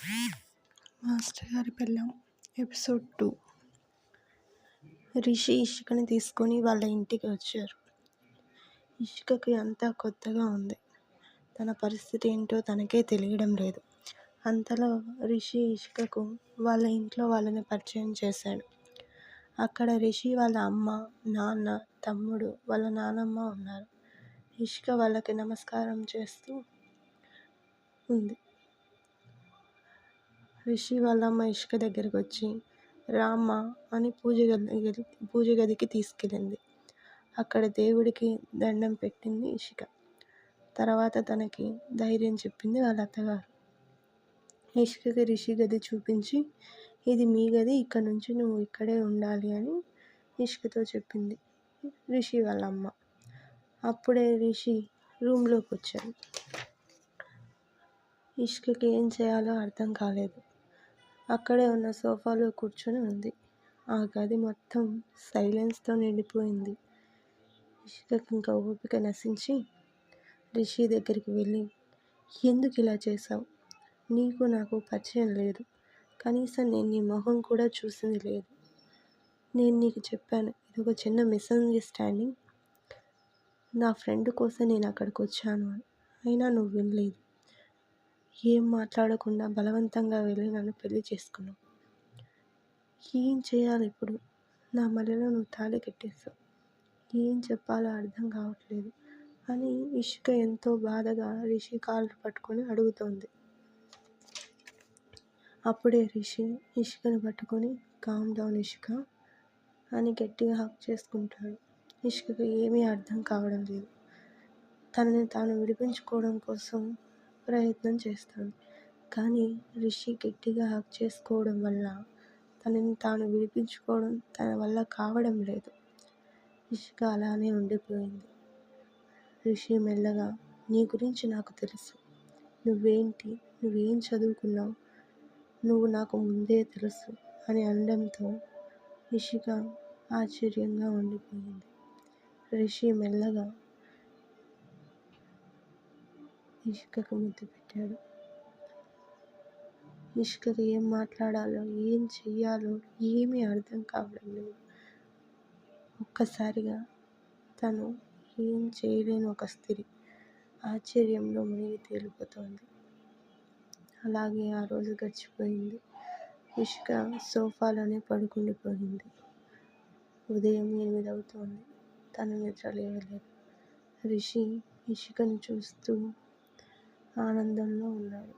Master గారి పెళ్ళాం episode 2. Rishi ఇషికని తీసుకొని వాళ్ళ ఇంటికి వచ్చారు. ఇషికకి అంతా కొత్తగా ఉంది. తన పరిస్థితి ఏంటో తనకే తెలియడం లేదు. అంతలో రిషి ఇషికకు వాళ్ళ ఇంట్లో వాళ్ళని పరిచయం చేశాడు. అక్కడ రిషి వాళ్ళ అమ్మ, నాన్న, తమ్ముడు, వాళ్ళ నానమ్మ ఉన్నారు. ఇషిక వాళ్ళకి నమస్కారం చేస్తూ ఉంది. రిషి వాళ్ళ అమ్మ ఇషిక దగ్గరికి వచ్చి రామ్మ అని పూజ గదికి తీసుకెళ్ళింది. అక్కడ దేవుడికి దండం పెట్టింది ఇషిక. తర్వాత తనకి ధైర్యం చెప్పింది వాళ్ళ అత్తగారు. ఇషికకి రిషి గది చూపించి, ఇది మీ గది, ఇక్కడ నుంచి నువ్వు ఇక్కడే ఉండాలి అని ఇషికతో చెప్పింది రిషి వాళ్ళ అమ్మ. అప్పుడే రిషి రూమ్లోకి వచ్చాడు. ఇషికకి ఏం చేయాలో అర్థం కాలేదు. అక్కడే ఉన్న సోఫాలో కూర్చొని ఉంది. ఆ గది మొత్తం సైలెన్స్తో నిండిపోయింది. ఇషికకి ఇంకా ఓపిక నశించి రిషి దగ్గరికి వెళ్ళి, ఎందుకు ఇలా చేశావు? నీకు నాకు పరిచయం లేదు. కనీసం నేను నీ మొహం కూడా చూసింది లేదు. నేను నీకు చెప్పాను, ఇది ఒక చిన్న మిస్అండర్స్టాండింగ్. నా ఫ్రెండ్ కోసం నేను అక్కడికి వచ్చాను అని. అయినా నువ్వు వినలేదు. ఏం మాట్లాడకుండా బలవంతంగా వెళ్ళి నన్ను పెళ్లి చేసుకున్నావు. ఏం చేయాలి ఇప్పుడు? నా మెడలో నువ్వు తాళి కట్టేశావు. ఏం చెప్పాలో అర్థం కావట్లేదు అని ఇషిక ఎంతో బాధగా రిషి కాళ్ళు పట్టుకొని అడుగుతోంది. అప్పుడే రిషి ఇషికను పట్టుకొని కామ్ డౌన్ ఇషిక అని గట్టిగా హక్ చేసుకుంటాడు. ఇషికకు ఏమీ అర్థం కావడం లేదు. తనని తాను విడిపించుకోవడం కోసం ప్రయత్నం చేస్తుంది. కానీ రిషి గట్టిగా హక్ చేసుకోవడం వల్ల తనని తాను విడిపించుకోవడం తన వల్ల కావడం లేదు. ఇషిక అలానే ఉండిపోయింది. రిషి మెల్లగా, నీ గురించి నాకు తెలుసు. నువ్వేంటి, నువ్వేం చదువుకున్నావు, నువ్వు నాకు ముందే తెలుసు అని అనడంతో ఇషిక ఆశ్చర్యంగా ఉండిపోయింది. రిషి మెల్లగా ఇషికకు ముద్దు పెట్టాడు. ఇషికకు ఏం మాట్లాడాలో, ఏం చెయ్యాలో ఏమీ అర్థం కావడం లేదు. ఒక్కసారిగా తను ఏం చేయలేని ఒక స్త్రీ ఆశ్చర్యంలో మునిగి తేలిపోతోంది. అలాగే ఆ రోజు గడిచిపోయింది. ఇషిక సోఫాలోనే పడుకుండిపోయింది. ఉదయం 8 అవుతోంది. తను నిద్ర లేవలేదు. రిషి ఇషికను చూస్తూ ఆనందంలో ఉన్నాడు.